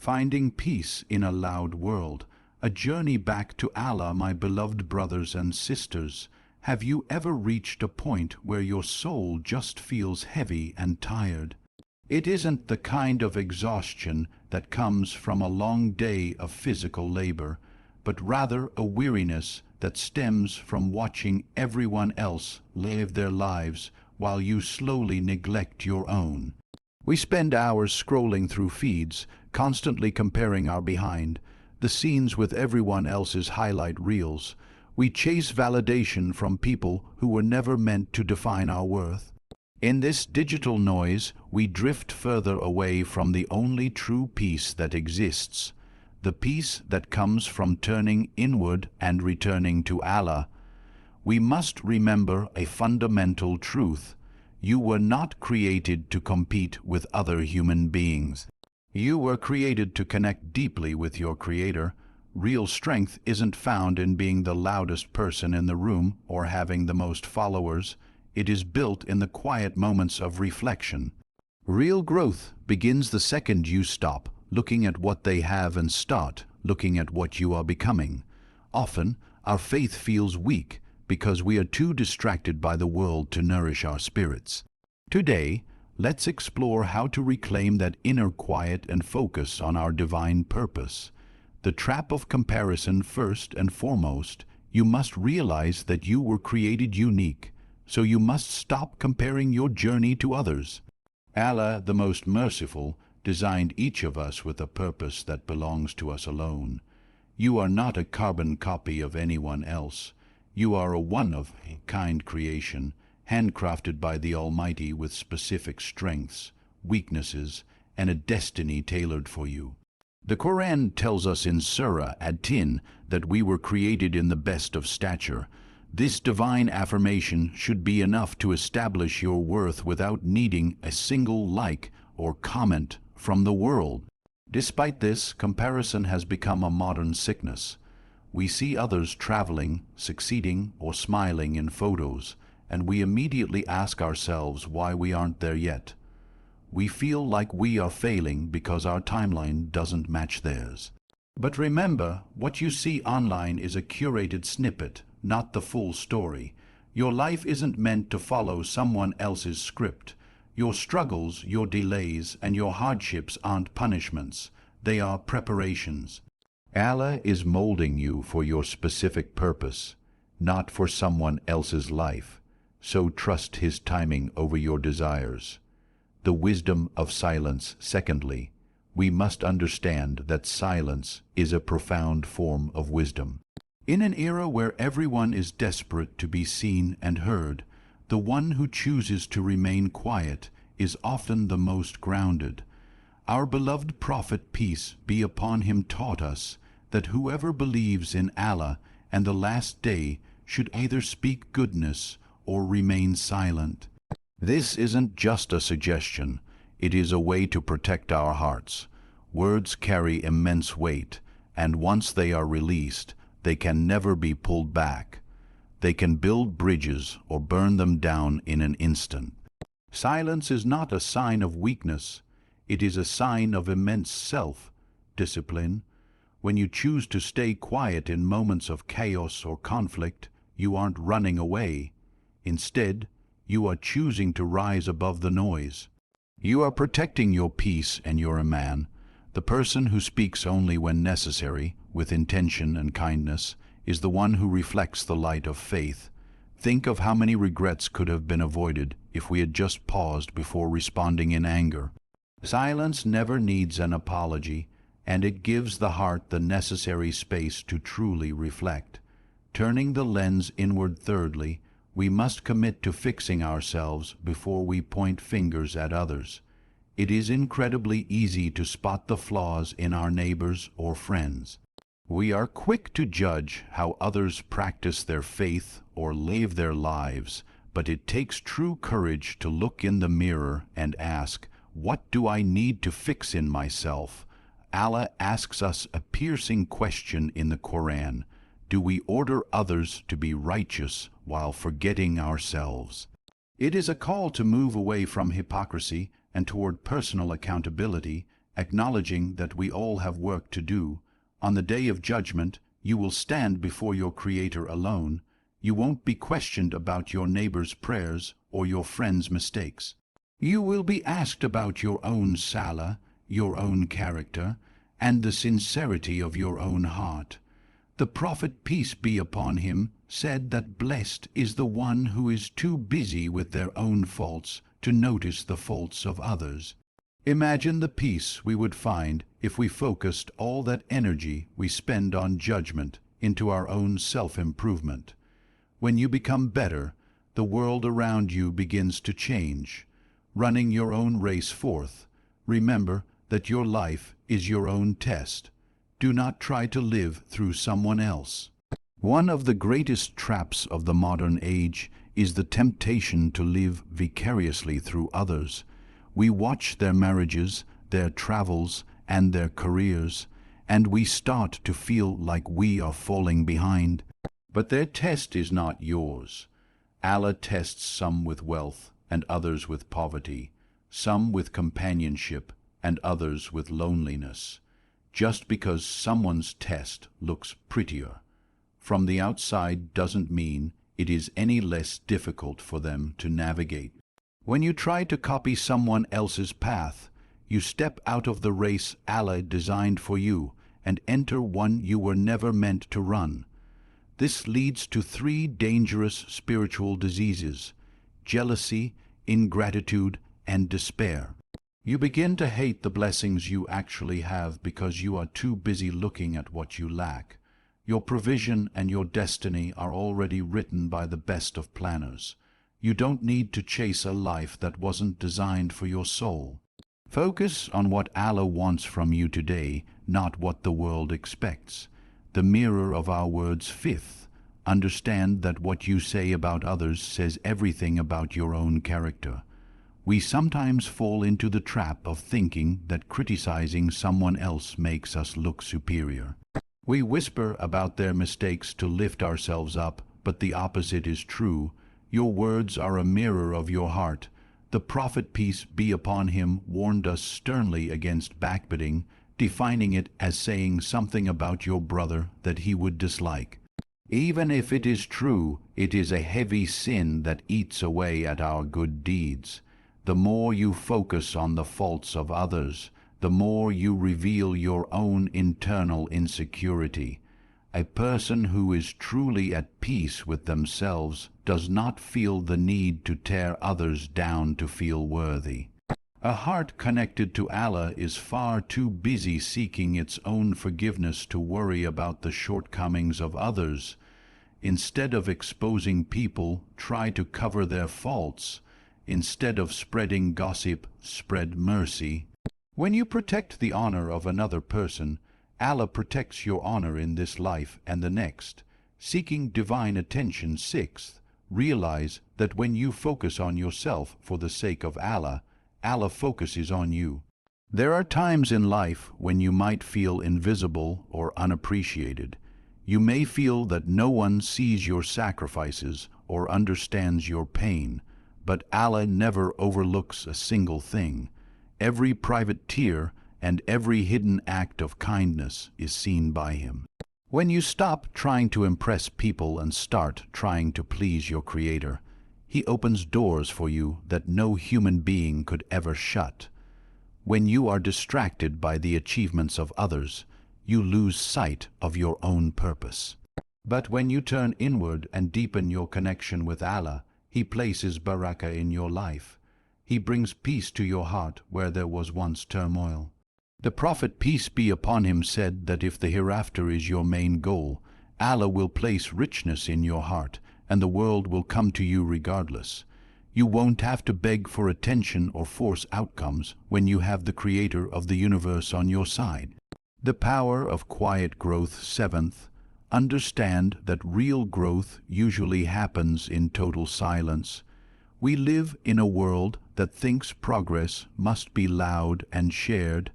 Finding peace in a loud world, a journey back to Allah, my beloved brothers and sisters. Have you ever reached a point where your soul just feels heavy and tired? It isn't the kind of exhaustion that comes from a long day of physical labor, but rather a weariness that stems from watching everyone else live their lives while you slowly neglect your own. We spend hours scrolling through feeds, constantly comparing our behind the scenes with everyone else's highlight reels. We chase validation from people who were never meant to define our worth. In this digital noise, we drift further away from the only true peace that exists, the peace that comes from turning inward and returning to Allah. We must remember a fundamental truth. You were not created to compete with other human beings. You were created to connect deeply with your Creator. Real strength isn't found in being the loudest person in the room or having the most followers. It is built in the quiet moments of reflection. Real growth begins the second you stop looking at what they have and start looking at what you are becoming. Often, our faith feels weak because we are too distracted by the world to nourish our spirits. Today, let's explore how to reclaim that inner quiet and focus on our divine purpose. The trap of comparison. First and foremost, you must realize that you were created unique, so you must stop comparing your journey to others. Allah, the most merciful, designed each of us with a purpose that belongs to us alone. You are not a carbon copy of anyone else. You are a one-of-a-kind creation, handcrafted by the Almighty with specific strengths, weaknesses, and a destiny tailored for you. The Quran tells us in Surah Ad-Tin that we were created in the best of stature. This divine affirmation should be enough to establish your worth without needing a single like or comment from the world. Despite this, comparison has become a modern sickness. We see others traveling, succeeding, or smiling in photos, and we immediately ask ourselves why we aren't there yet. We feel like we are failing because our timeline doesn't match theirs. But remember, what you see online is a curated snippet, not the full story. Your life isn't meant to follow someone else's script. Your struggles, your delays, and your hardships aren't punishments. They are preparations. Allah is molding you for your specific purpose, not for someone else's life. So trust His timing over your desires. The wisdom of silence. Secondly, we must understand that silence is a profound form of wisdom. In an era where everyone is desperate to be seen and heard, the one who chooses to remain quiet is often the most grounded. Our beloved Prophet, peace be upon him, taught us that whoever believes in Allah and the last day should either speak goodness or remain silent. This isn't just a suggestion, it is a way to protect our hearts. Words carry immense weight, and once they are released, they can never be pulled back. They can build bridges or burn them down in an instant. Silence is not a sign of weakness, it is a sign of immense self-discipline. When you choose to stay quiet in moments of chaos or conflict, you aren't running away. Instead, you are choosing to rise above the noise. You are protecting your peace and your Iman. The person who speaks only when necessary, with intention and kindness, is the one who reflects the light of faith. Think of how many regrets could have been avoided if we had just paused before responding in anger. Silence never needs an apology, and it gives the heart the necessary space to truly reflect. Turning the lens inward. Thirdly, we must commit to fixing ourselves before we point fingers at others. It is incredibly easy to spot the flaws in our neighbors or friends. We are quick to judge how others practice their faith or live their lives, but it takes true courage to look in the mirror and ask, what do I need to fix in myself? Allah asks us a piercing question in the Quran. Do we order others to be righteous while forgetting ourselves? It is a call to move away from hypocrisy and toward personal accountability, acknowledging that we all have work to do. On the day of judgment, you will stand before your Creator alone. You won't be questioned about your neighbor's prayers or your friend's mistakes. You will be asked about your own salah, your own character, and the sincerity of your own heart. The Prophet, peace be upon him, said that blessed is the one who is too busy with their own faults to notice the faults of others. Imagine the peace we would find if we focused all that energy we spend on judgment into our own self-improvement. When you become better, the world around you begins to change. Running your own race forth, remember that your life is your own test. Do not try to live through someone else. One of the greatest traps of the modern age is the temptation to live vicariously through others. We watch their marriages, their travels, and their careers, and we start to feel like we are falling behind. But their test is not yours. Allah tests some with wealth and others with poverty, some with companionship and others with loneliness. Just because someone's test looks prettier from the outside doesn't mean it is any less difficult for them to navigate. When you try to copy someone else's path, you step out of the race Allah designed for you and enter one you were never meant to run. This leads to 3 dangerous spiritual diseases: jealousy, ingratitude, and despair. You begin to hate the blessings you actually have because you are too busy looking at what you lack. Your provision and your destiny are already written by the best of planners. You don't need to chase a life that wasn't designed for your soul. Focus on what Allah wants from you today, not what the world expects. The mirror of our words. 5th, understand that what you say about others says everything about your own character. We sometimes fall into the trap of thinking that criticizing someone else makes us look superior. We whisper about their mistakes to lift ourselves up, but the opposite is true. Your words are a mirror of your heart. The Prophet, peace be upon him, warned us sternly against backbiting, defining it as saying something about your brother that he would dislike. Even if it is true, it is a heavy sin that eats away at our good deeds. The more you focus on the faults of others, the more you reveal your own internal insecurity. A person who is truly at peace with themselves does not feel the need to tear others down to feel worthy. A heart connected to Allah is far too busy seeking its own forgiveness to worry about the shortcomings of others. Instead of exposing people, try to cover their faults. Instead of spreading gossip, spread mercy. When you protect the honor of another person, Allah protects your honor in this life and the next. Seeking divine attention. 6th, realize that when you focus on yourself for the sake of Allah, Allah focuses on you. There are times in life when you might feel invisible or unappreciated. You may feel that no one sees your sacrifices or understands your pain, but Allah never overlooks a single thing. Every private tear and every hidden act of kindness is seen by Him. When you stop trying to impress people and start trying to please your Creator, He opens doors for you that no human being could ever shut. When you are distracted by the achievements of others, you lose sight of your own purpose. But when you turn inward and deepen your connection with Allah, He places barakah in your life. He brings peace to your heart where there was once turmoil. The Prophet, peace be upon him, said that if the hereafter is your main goal, Allah will place richness in your heart, and the world will come to you regardless. You won't have to beg for attention or force outcomes when you have the Creator of the universe on your side. The power of quiet growth. 7th, understand that real growth usually happens in total silence. We live in a world that thinks progress must be loud and shared,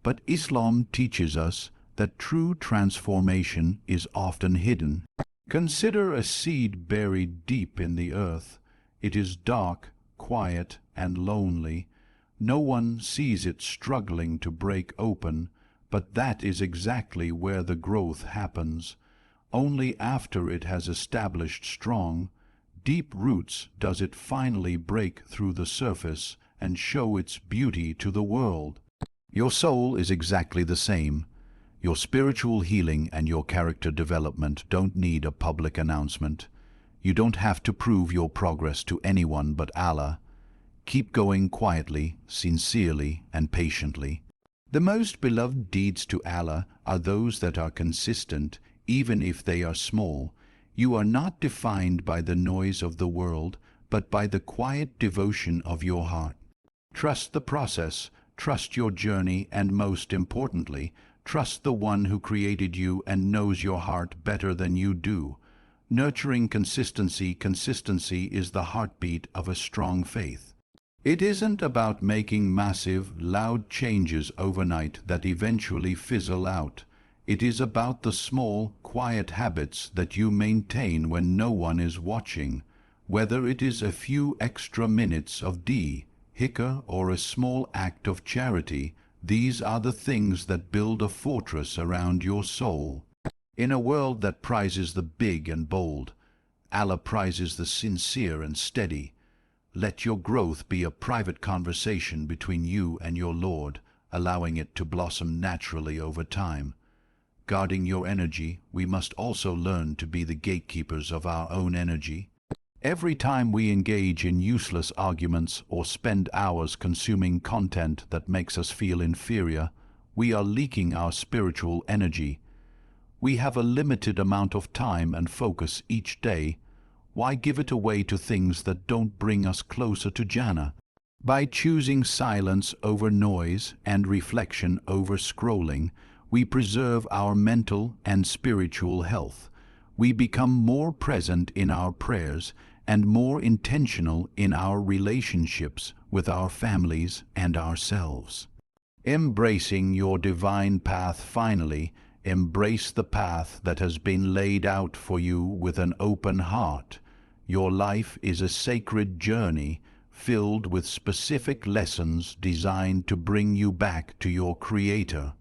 but Islam teaches us that true transformation is often hidden. Consider a seed buried deep in the earth. It is dark, quiet, and lonely. No one sees it struggling to break open, but that is exactly where the growth happens. Only after it has established strong, deep roots does it finally break through the surface and show its beauty to the world. Your soul is exactly the same. Your spiritual healing and your character development don't need a public announcement. You don't have to prove your progress to anyone but Allah. Keep going quietly, sincerely, and patiently. The most beloved deeds to Allah are those that are consistent, even if they are small. You are not defined by the noise of the world, but by the quiet devotion of your heart. Trust the process, trust your journey, and most importantly, trust the one who created you and knows your heart better than you do. Nurturing consistency is the heartbeat of a strong faith. It isn't about making massive, loud changes overnight that eventually fizzle out. It is about the small, quiet habits that you maintain when no one is watching. Whether it is a few extra minutes of hikr or a small act of charity, these are the things that build a fortress around your soul. In a world that prizes the big and bold, Allah prizes the sincere and steady. Let your growth be a private conversation between you and your Lord, allowing it to blossom naturally over time. Guarding your energy, we must also learn to be the gatekeepers of our own energy. Every time we engage in useless arguments or spend hours consuming content that makes us feel inferior, we are leaking our spiritual energy. We have a limited amount of time and focus each day. Why give it away to things that don't bring us closer to Jannah? By choosing silence over noise and reflection over scrolling, we preserve our mental and spiritual health. We become more present in our prayers and more intentional in our relationships with our families and ourselves. Embracing your divine path finally, embrace the path that has been laid out for you with an open heart. Your life is a sacred journey filled with specific lessons designed to bring you back to your Creator.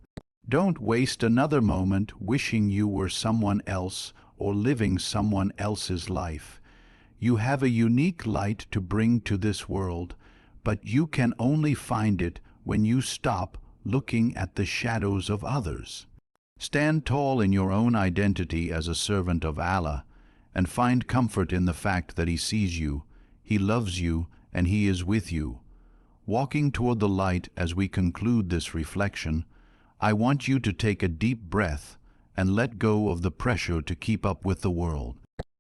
Don't waste another moment wishing you were someone else or living someone else's life. You have a unique light to bring to this world, but you can only find it when you stop looking at the shadows of others. Stand tall in your own identity as a servant of Allah, and find comfort in the fact that He sees you, He loves you, and He is with you. Walking toward the light as we conclude this reflection, I want you to take a deep breath and let go of the pressure to keep up with the world.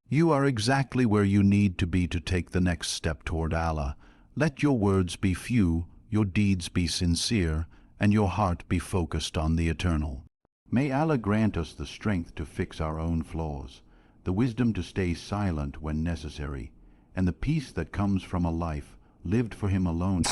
You are exactly where you need to be to take the next step toward Allah. Let your words be few, your deeds be sincere, and your heart be focused on the eternal. May Allah grant us the strength to fix our own flaws, the wisdom to stay silent when necessary, and the peace that comes from a life lived for Him alone.